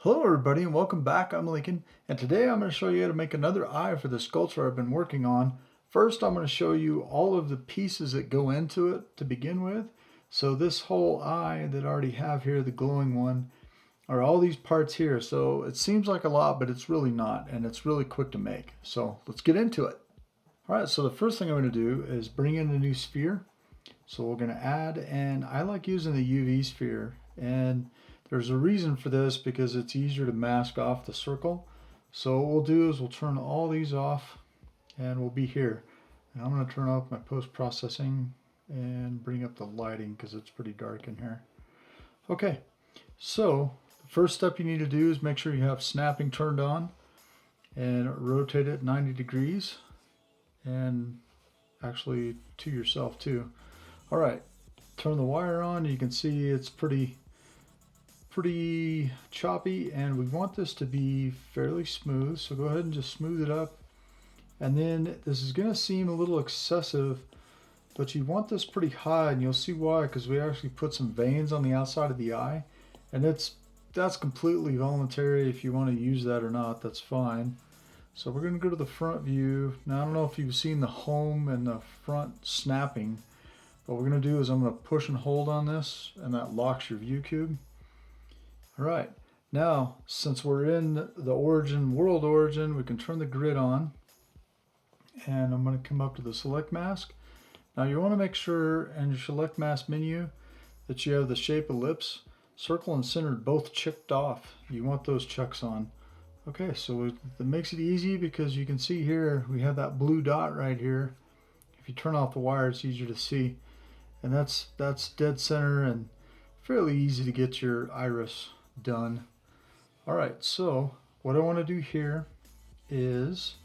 Hello everybody and welcome back. I'm Lincoln, and today I'm going to show you how to make another eye for the sculpture I've been working on. First, I'm going to show you all of the pieces that go into it to begin with. So this whole eye that I already have here, the glowing one, are all these parts here. So it seems like a lot, but it's really not, and it's really quick to make. So let's get into it. Alright, so the first thing I'm going to do is bring in a new sphere. So we're going to add, and I like using the UV sphere, and there's a reason for this because it's easier to mask off the circle. So what we'll do is we'll turn all these off and we'll be here. And I'm going to turn off my post-processing and bring up the lighting because it's pretty dark in here. Okay, so the first step you need to do is make sure you have snapping turned on and rotate it 90 degrees and actually to yourself too. All right, turn the wire on. You can see it's pretty choppy, and we want this to be fairly smooth, so go ahead and just smooth it up. And then this is going to seem a little excessive, but you want this pretty high, and you'll see why, because we actually put some veins on the outside of the eye, and that's completely voluntary. If you want to use that or not, that's fine. So we're going to go to the front view. Now I don't know if you've seen the home and the front snapping. What we're going to do is I'm going to push and hold on this, and that locks your view cube. All right, now since we're in the origin, world origin, we can turn the grid on, and I'm going to come up to the select mask. Now you want to make sure in your select mask menu that you have the shape ellipse, circle and centered both checked off. You want those checks on. Okay, so that makes it easy because you can see here we have that blue dot right here. If you turn off the wire, it's easier to see, and that's dead center and fairly easy to get your iris done. All right, so what I want to do here is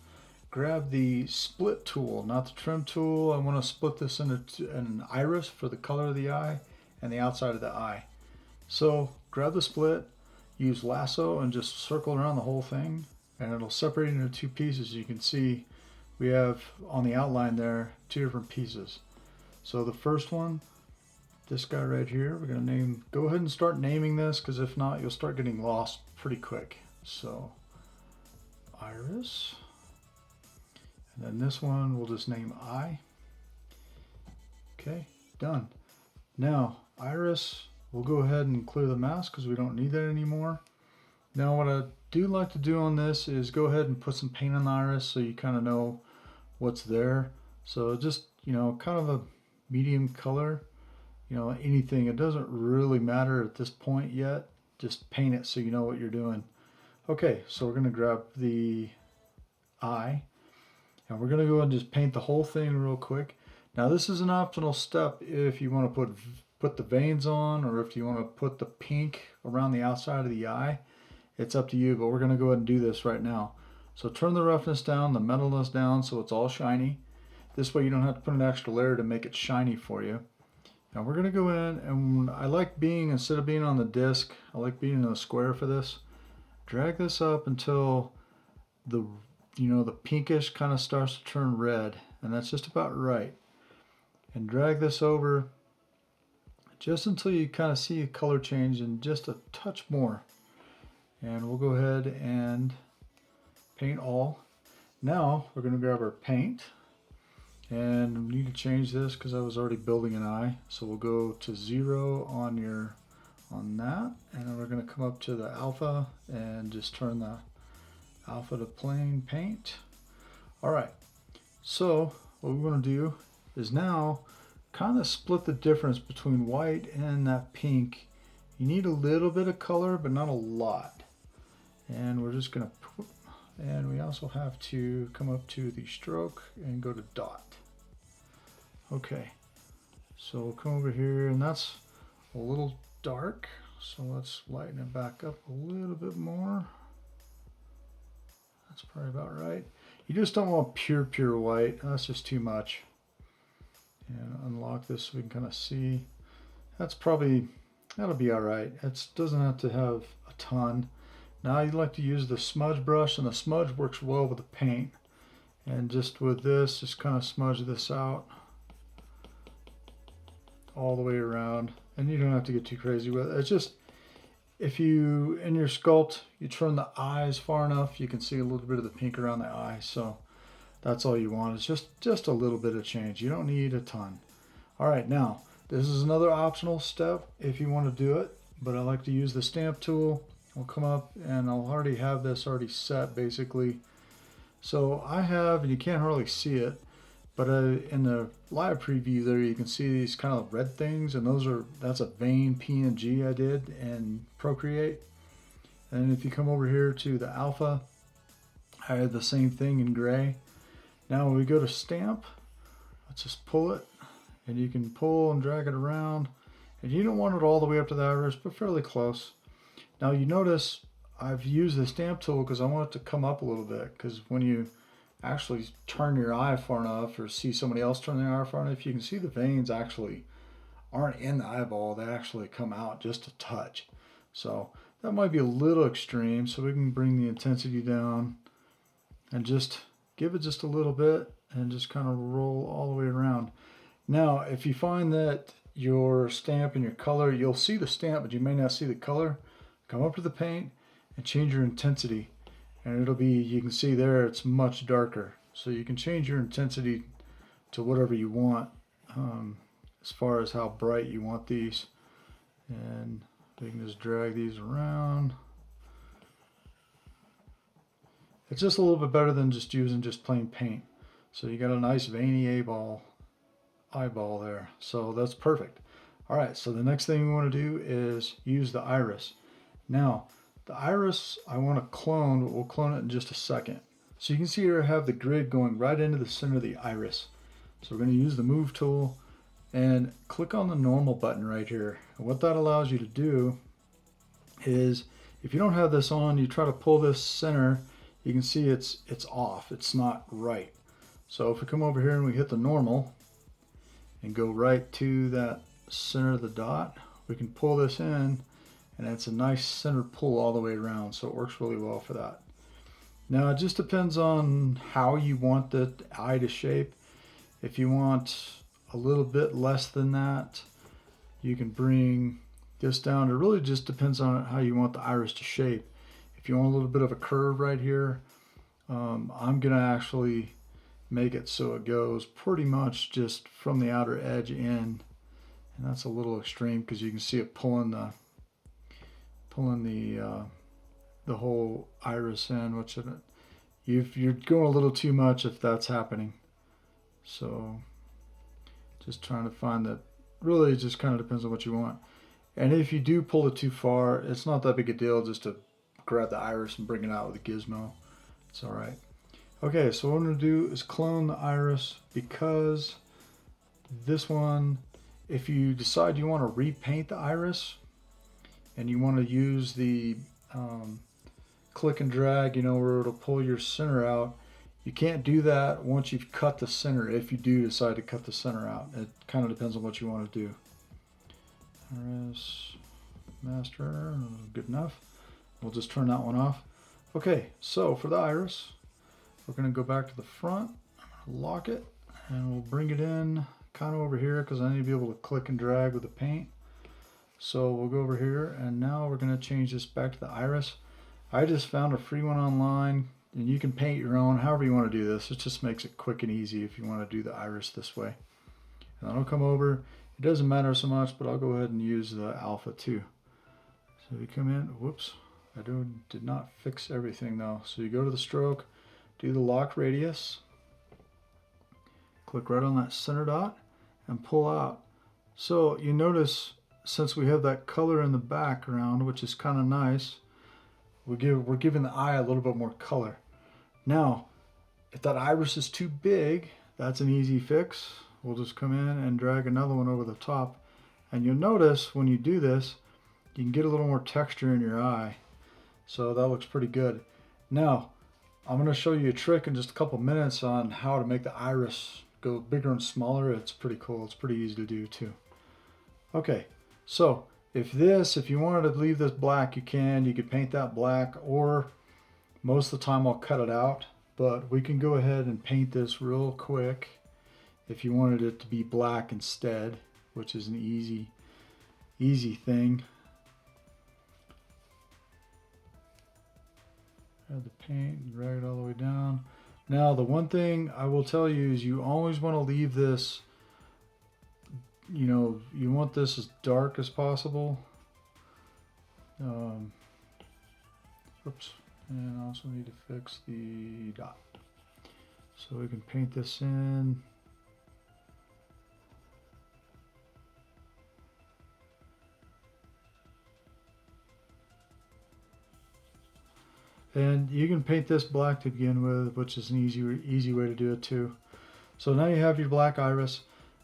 grab the split tool, not the trim tool. I want to split this into an iris for the color of the eye and the outside of the eye. So grab the split, use lasso, and just circle around the whole thing, and it'll separate it into two pieces. You can see we have on the outline there two different pieces. So the first one, this guy right here, we're going to go ahead and start naming this, because if not, you'll start getting lost pretty quick. So iris, and then this one we'll just name eye. Okay, done. Now iris, we'll go ahead and clear the mask because we don't need that anymore. Now what I do like to do on this is go ahead and put some paint on the iris so you kind of know what's there. So just, kind of a medium color. Anything, it doesn't really matter at this point yet. Just paint it so you know what you're doing. Okay, so we're going to grab the eye, and we're going to go and just paint the whole thing real quick. Now this is an optional step if you want to put the veins on, or if you want to put the pink around the outside of the eye. It's up to you, but we're going to go ahead and do this right now. So turn the roughness down, the metalness down, so it's all shiny. This way you don't have to put an extra layer to make it shiny for you. Now we're going to go in, and I like instead of being on the disc, I like being in a square for this. Drag this up until the pinkish kind of starts to turn red, and that's just about right. And drag this over just until you kind of see a color change and just a touch more. And we'll go ahead and paint all. Now we're going to grab our paint. And we need to change this because I was already building an eye. So we'll go to 0 on that, and then we're going to come up to the alpha and just turn the alpha to plain paint. All right. So what we're going to do is now kind of split the difference between white and that pink. You need a little bit of color, but not a lot. And we're just going to, and we also have to come up to the stroke and go to dot. Okay, so we'll come over here, and that's a little dark, so let's lighten it back up a little bit more. That's probably about right. You just don't want pure white. That's just too much. And unlock this so we can kind of see. That'll be all right. It doesn't have to have a ton. Now you'd like to use the smudge brush, and the smudge works well with the paint. And just with this, just kind of smudge this out all the way around, and you don't have to get too crazy with it. if you, in your sculpt, you turn the eyes far enough, you can see a little bit of the pink around the eye. So that's all you want. It's just a little bit of change. You don't need a ton. All right, now this is another optional step if you want to do it, but I like to use the stamp tool. I'll come up and I'll already have this already set basically. So I have, and you can't hardly see it, but in the live preview there you can see these kind of red things, and that's a vein PNG I did in Procreate. And if you come over here to the alpha, I had the same thing in gray. Now when we go to stamp, let's just pull it, and you can pull and drag it around, and you don't want it all the way up to the iris, but fairly close. Now you notice I've used the stamp tool because I want it to come up a little bit, because when you actually turn your eye far enough or see somebody else turn their eye far enough, you can see the veins actually aren't in the eyeball, they actually come out just a touch. So that might be a little extreme, so we can bring the intensity down and just give it just a little bit and just kind of roll all the way around. Now if you find that your stamp and your color, you'll see the stamp but you may not see the color, come up to the paint and change your intensity. And it'll be, you can see there, it's much darker. So you can change your intensity to whatever you want as far as how bright you want these. And you can just drag these around. It's just a little bit better than just using just plain paint. So you got a nice veiny eyeball there. So that's perfect. All right, so the next thing we want to do is use the iris. Now, the iris I want to clone, but we'll clone it in just a second. So you can see here I have the grid going right into the center of the iris. So we're going to use the move tool and click on the normal button right here. And what that allows you to do is, if you don't have this on, you try to pull this center, you can see it's off, it's not right. So if we come over here and we hit the normal and go right to that center of the dot, we can pull this in, and it's a nice center pull all the way around, so it works really well for that. Now it just depends on how you want the eye to shape. If you want a little bit less than that, you can bring this down. It really just depends on how you want the iris to shape. If you want a little bit of a curve right here, I'm gonna actually make it so it goes pretty much just from the outer edge in, and that's a little extreme because you can see it pulling the whole iris in, which you're going a little too much if that's happening. So just trying to find that. Really it just kind of depends on what you want. And if you do pull it too far, it's not that big a deal just to grab the iris and bring it out with a gizmo. It's all right. Okay, so what I'm going to do is clone the iris, because this one, if you decide you want to repaint the iris and you want to use the click and drag, where it'll pull your center out, you can't do that once you've cut the center, if you do decide to cut the center out. It kind of depends on what you want to do. Iris master, good enough. We'll just turn that one off. Okay, so for the iris, we're going to go back to the front, lock it, and we'll bring it in kind of over here because I need to be able to click and drag with the paint. So we'll go over here, and now we're going to change this back to the iris. I just found a free one online, and you can paint your own however you want to do this. It just makes it quick and easy if you want to do the iris this way. And then I'll come over. It doesn't matter so much, but I'll go ahead and use the alpha too. So we come in, whoops, I did not fix everything though. So you go to the stroke, do the Lock+Radius, click right on that center dot and pull out. So you notice, since we have that color in the background, which is kind of nice, we're giving the eye a little bit more color. Now, if that iris is too big, that's an easy fix. We'll just come in and drag another one over the top. And you'll notice when you do this, you can get a little more texture in your eye. So that looks pretty good. Now, I'm going to show you a trick in just a couple minutes on how to make the iris go bigger and smaller. It's pretty cool. It's pretty easy to do too. Okay, so if you wanted to leave this black, you can. You could paint that black, or most of the time I'll cut it out. But we can go ahead and paint this real quick if you wanted it to be black instead, which is an easy thing. Grab the paint and drag it all the way down. Now the one thing I will tell you is you always want to leave this, you know, you want this as dark as possible. Oops, and I also need to fix the dot. So we can paint this in. And you can paint this black to begin with, which is an easy way to do it too. So now you have your black iris.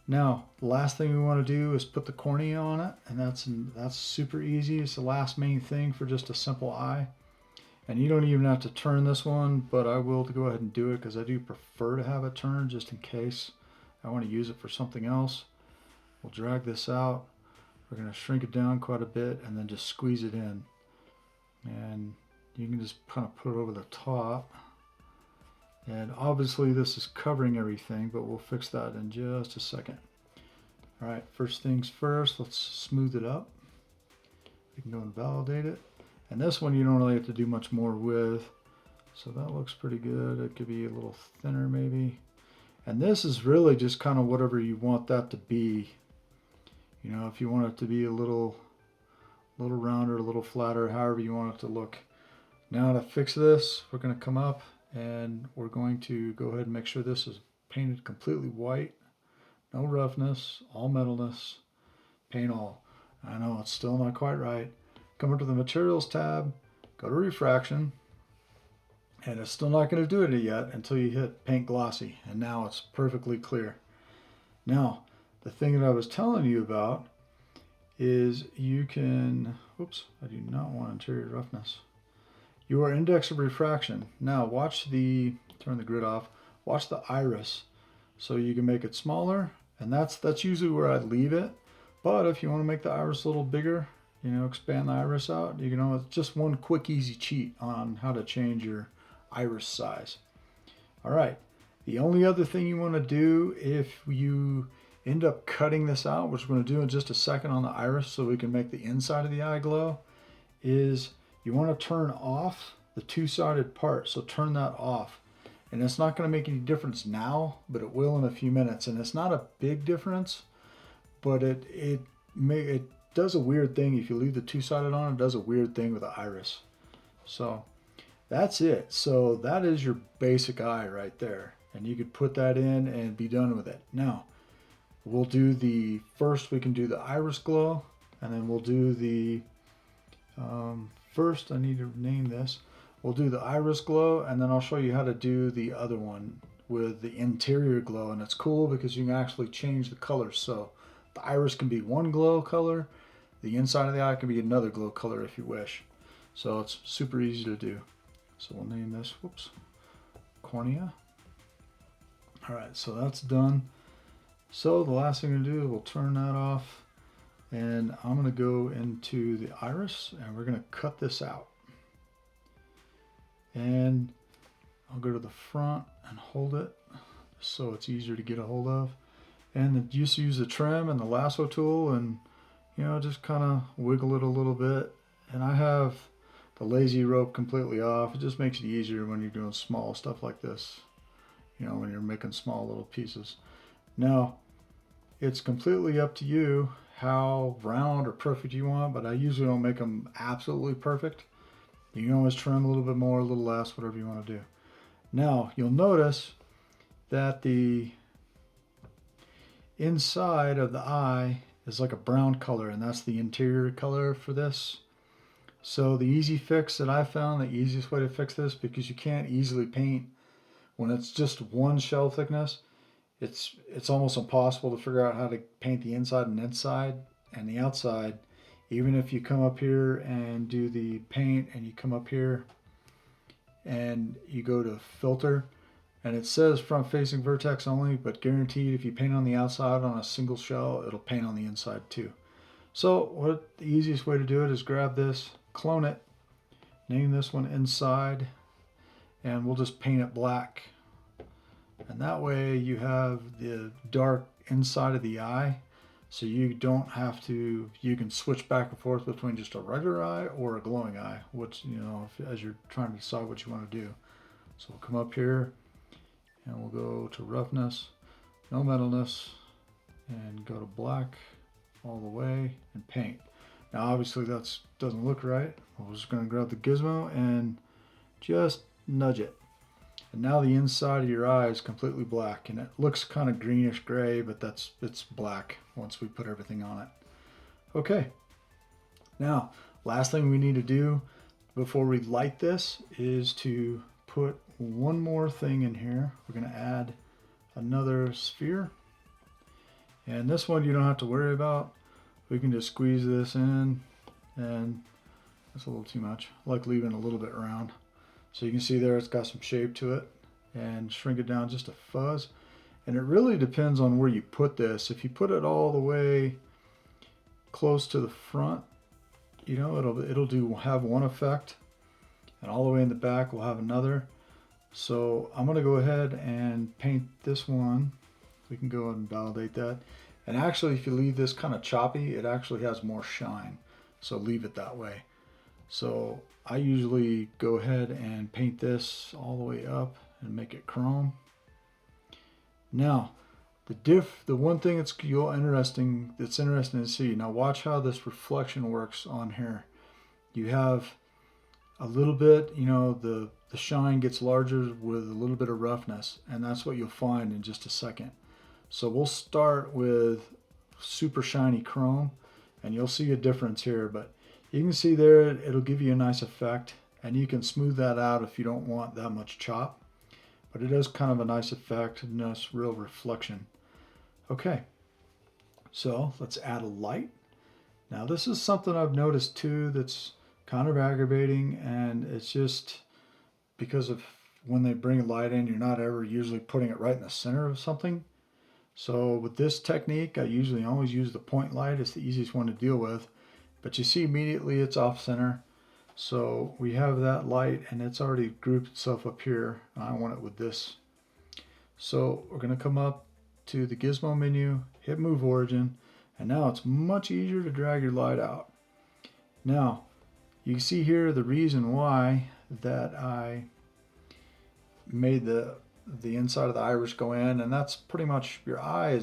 Now, the last thing we want to do is put the cornea on it, and that's super easy. It's the last main thing for just a simple eye. And you don't even have to turn this one, but I will go ahead and do it because I do prefer to have it turned just in case I want to use it for something else. We'll drag this out. We're going to shrink it down quite a bit and then just squeeze it in. And you can just kind of put it over the top. And obviously this is covering everything, but we'll fix that in just a second. All right, first things first, let's smooth it up. We can go and validate it. And this one you don't really have to do much more with. So that looks pretty good. It could be a little thinner maybe. And this is really just kind of whatever you want that to be. You know, if you want it to be a little rounder, a little flatter, however you want it to look. Now to fix this, we're going to come up and we're going to go ahead and make sure this is painted completely white. No roughness, all metalness, paint all. I know it's still not quite right. Come up to the materials tab, go to refraction, and it's still not going to do it yet until you hit paint glossy, and now it's perfectly clear. Now, the thing that I was telling you about is you can, oops, I do not want interior roughness. Your index of refraction. Now watch the, turn the grid off, watch the iris. So you can make it smaller, and that's usually where I'd leave it. But if you want to make the iris a little bigger, you know, expand the iris out, you can always, just one quick easy cheat on how to change your iris size. All right, the only other thing you want to do if you end up cutting this out, which we're going to do in just a second on the iris so we can make the inside of the eye glow, is you want to turn off the two-sided part. So turn that off. And it's not going to make any difference now, but it will in a few minutes. And it's not a big difference, but it does a weird thing. If you leave the two-sided on, it does a weird thing with the iris. So that's it. So that is your basic eye right there. And you could put that in and be done with it. Now, we'll do the, first we can do the iris glow, and then we'll do the, first I need to name this. We'll do the iris glow, and then I'll show you how to do the other one with the interior glow. And it's cool because you can actually change the colors. So the iris can be one glow color, the inside of the eye can be another glow color if you wish. So it's super easy to do. So we'll name this, whoops, Cornea. All right, so that's done. So the last thing I'm gonna do is we'll turn that off, and I'm gonna go into the iris and we're gonna cut this out. And I'll go to the front and hold it so it's easier to get a hold of. And then just use the trim and the lasso tool and, you know, just kind of wiggle it a little bit. And I have the lazy rope completely off. It just makes it easier when you're doing small stuff like this, you know, when you're making small little pieces. Now, it's completely up to you how round or perfect you want, but I usually don't make them absolutely perfect. You can always trim a little bit more, a little less, whatever you want to do. Now, you'll notice that the inside of the eye is like a brown color, and that's the interior color for this. So the easy fix that I found, the easiest way to fix this, because you can't easily paint when it's just one shell thickness, it's almost impossible to figure out how to paint the inside and inside and the outside. Even if you come up here and do the paint and you come up here and you go to filter, and it says front facing vertex only, but guaranteed if you paint on the outside on a single shell, it'll paint on the inside too. So the easiest way to do it is grab this, clone it, name this one inside, and we'll just paint it black. And that way you have the dark inside of the eye. So you don't have to, you can switch back and forth between just a regular eye or a glowing eye, which, you know, as you're trying to decide what you want to do. So we'll come up here and we'll go to roughness, no metalness, and go to black all the way and paint. Now obviously that doesn't look right. We're just going to grab the gizmo and just nudge it. And now the inside of your eye is completely black, and it looks kind of greenish gray, but it's black once we put everything on it. Okay, now last thing we need to do before we light this is to put one more thing in here. We're going to add another sphere, and this one you don't have to worry about. We can just squeeze this in, and that's a little too much. I like leaving a little bit round. So you can see there it's got some shape to it, and shrink it down just a fuzz. And it really depends on where you put this. If you put it all the way close to the front, you know, it'll have one effect, and all the way in the back will have another. So I'm going to go ahead and paint this one. We can go ahead and validate that. And actually, if you leave this kind of choppy, it actually has more shine. So leave it that way. So I usually go ahead and paint this all the way up and make it chrome. Now, the one thing that's interesting to see. Now watch how this reflection works on here. You have a little bit, you know, the shine gets larger with a little bit of roughness, and that's what you'll find in just a second. So we'll start with super shiny chrome, and you'll see a difference here, but you can see there it'll give you a nice effect, and you can smooth that out if you don't want that much chop, but it is kind of a nice effect, a nice real reflection. Okay, so let's add a light. Now this is something I've noticed too that's kind of aggravating, and it's just because of when they bring a light in, you're not ever usually putting it right in the center of something. So with this technique, I usually always use the point light. It's the easiest one to deal with. But you see immediately it's off center. So we have that light, and it's already grouped itself up here. I want it with this. So we're going to come up to the gizmo menu, hit move origin, and now it's much easier to drag your light out. Now you can see here the reason why that I made the inside of the iris go in, and that's pretty much your iris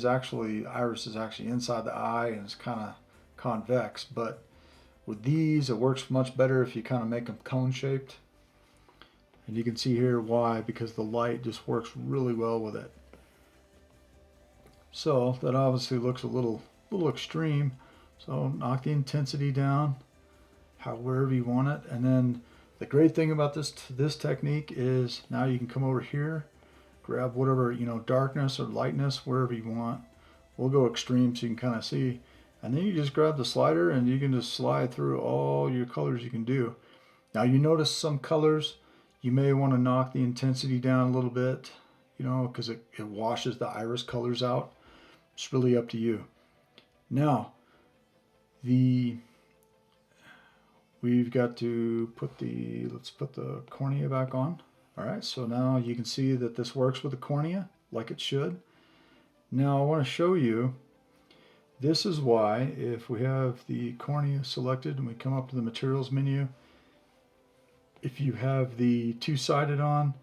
is actually inside the eye, and it's kind of convex. But with these, it works much better if you kind of make them cone shaped, and you can see here why, because the light just works really well with it. So that obviously looks a little extreme, so knock the intensity down wherever you want it. And then the great thing about this technique is now you can come over here, grab whatever, you know, darkness or lightness, wherever you want. We'll go extreme so you can kind of see. And then you just grab the slider and you can just slide through all your colors you can do. Now you notice some colors, you may want to knock the intensity down a little bit, you know, because it washes the iris colors out. It's really up to you. Now, we've got to let's put the cornea back on. All right, so now you can see that this works with the cornea like it should. Now I want to show you, this is why if we have the cornea selected and we come up to the materials menu, if you have the two-sided on,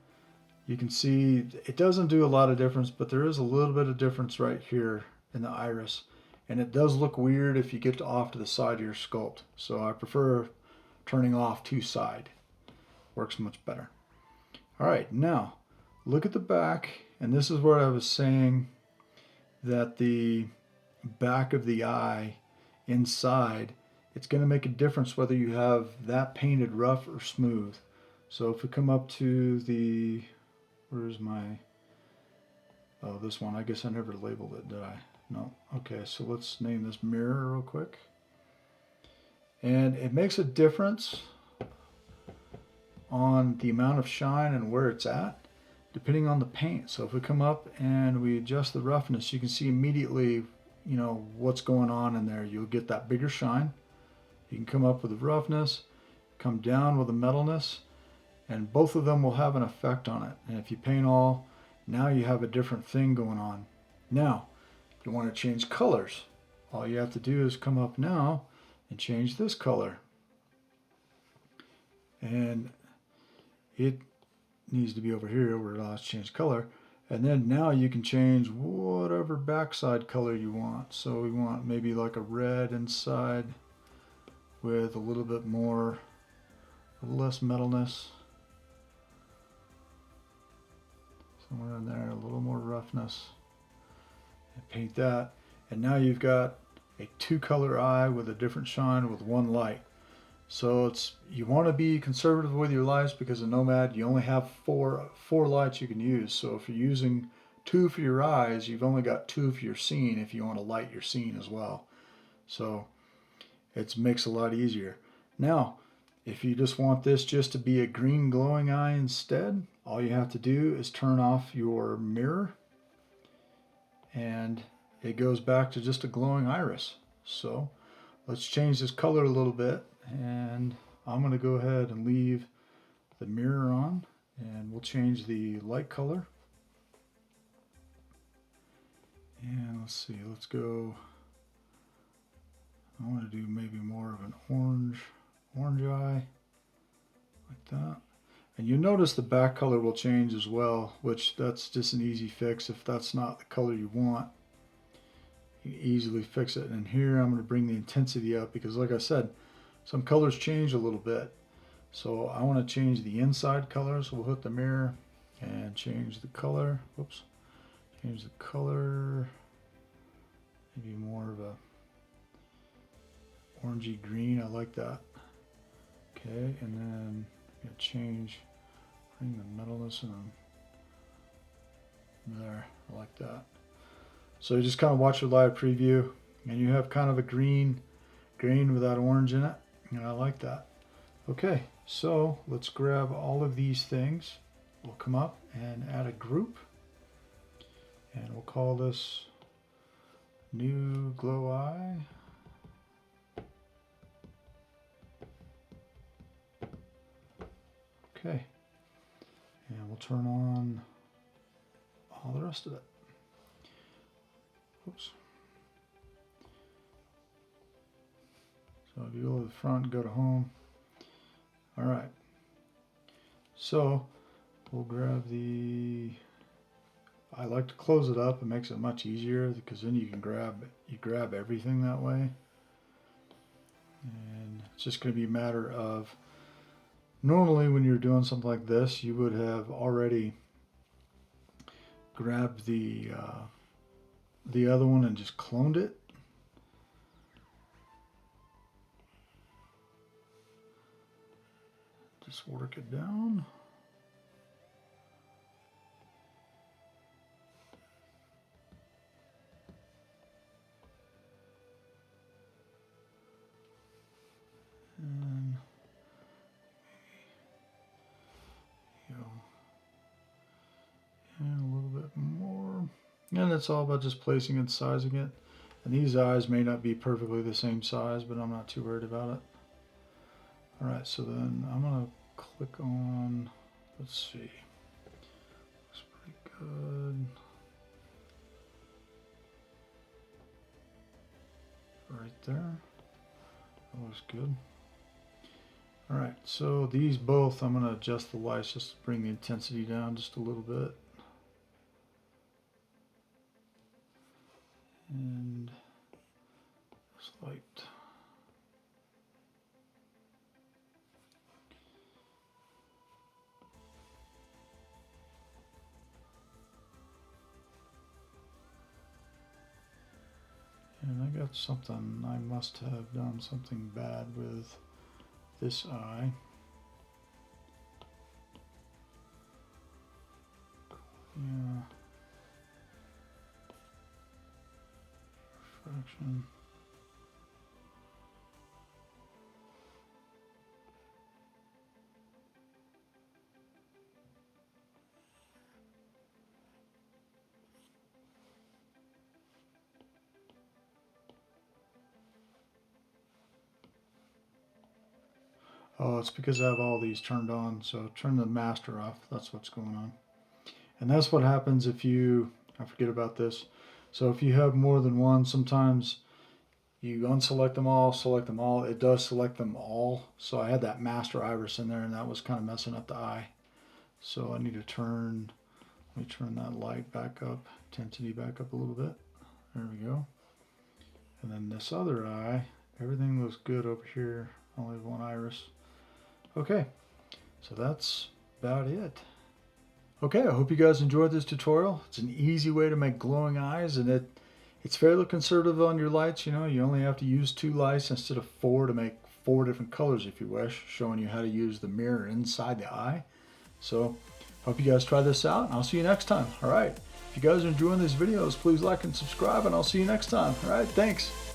you can see it doesn't do a lot of difference, but there is a little bit of difference right here in the iris. And it does look weird if you get off to the side of your sculpt. So I prefer turning off two-side. Works much better. All right, now look at the back, and this is where I was saying that the back of the eye inside, it's going to make a difference whether you have that painted rough or smooth. So if we come up to the, where's my, oh, this one, I guess I never labeled it, did I? No. Okay, so let's name this mirror real quick. And it makes a difference on the amount of shine and where it's at, depending on the paint. So if we come up and we adjust the roughness, you can see immediately, you know, what's going on in there. You'll get that bigger shine. You can come up with the roughness, come down with the metalness, and both of them will have an effect on it. And if you paint all, now you have a different thing going on. Now, you want to change colors. all you have to do is come up now and change this color. And it needs to be over here where it allows to change color. And then now you can change whatever backside color you want. So we want maybe like a red inside with a little bit more, a little less metalness. Somewhere in there, a little more roughness. And paint that. And now you've got a 2-color eye with a different shine with one light. So you want to be conservative with your lights because in Nomad you only have four lights you can use. So if you're using 2 for your eyes, you've only got 2 for your scene if you want to light your scene as well. So it makes it a lot easier. Now, if you just want this just to be a green glowing eye instead, all you have to do is turn off your mirror and it goes back to just a glowing iris. So let's change this color a little bit, and I'm going to go ahead and leave the mirror on, and we'll change the light color. And let's see, let's go, I want to do maybe more of an orange eye, like that. And you notice the back color will change as well, which that's just an easy fix. If that's not the color you want, you can easily fix it. And here I'm going to bring the intensity up because like I said, some colors change a little bit. So I want to change the inside color, so we'll hit the mirror and change the color. Whoops. Change the color, maybe more of a orangey green. I like that. Okay, and then change, bring the metalness in there. I like that. So you just kind of watch your live preview, and you have kind of a green with that orange in it, and I like that. Okay, so let's grab all of these things. We'll come up and add a group, and we'll call this New Glow Eye. Okay, and we'll turn on all the rest of it. Oops. So if you go to the front, go to home. All right. So we'll grab I like to close it up. It makes it much easier because then you can grab everything that way. And it's just going to be a matter of, normally when you're doing something like this, you would have already grabbed the other one and just cloned it. Just work it down. And and a little bit more. And it's all about just placing and sizing it. And these eyes may not be perfectly the same size, but I'm not too worried about it. All right, so then I'm gonna click on, let's see, looks pretty good. Right there, that looks good. All right, so these both, I'm gonna adjust the lights just to bring the intensity down just a little bit. And this light. And I got something, I must have done something bad with this eye. Yeah. Refraction. Oh, it's because I have all these turned on, so turn the master off. That's what's going on. And that's what happens if you, I forget about this. So if you have more than one, sometimes you unselect them all, select them all. It does select them all. So I had that master iris in there, and that was kind of messing up the eye. So I need to turn, let me turn that light back up, intensity back up a little bit. There we go. And then this other eye, everything looks good over here. Only one iris. Okay, so that's about it. Okay, I hope you guys enjoyed this tutorial. It's an easy way to make glowing eyes, and it's fairly conservative on your lights. You know, you only have to use 2 lights instead of 4 to make 4 different colors if you wish, showing you how to use the mirror inside the eye. So, hope you guys try this out, and I'll see you next time. All right, if you guys are enjoying these videos, please like and subscribe, and I'll see you next time. All right, thanks.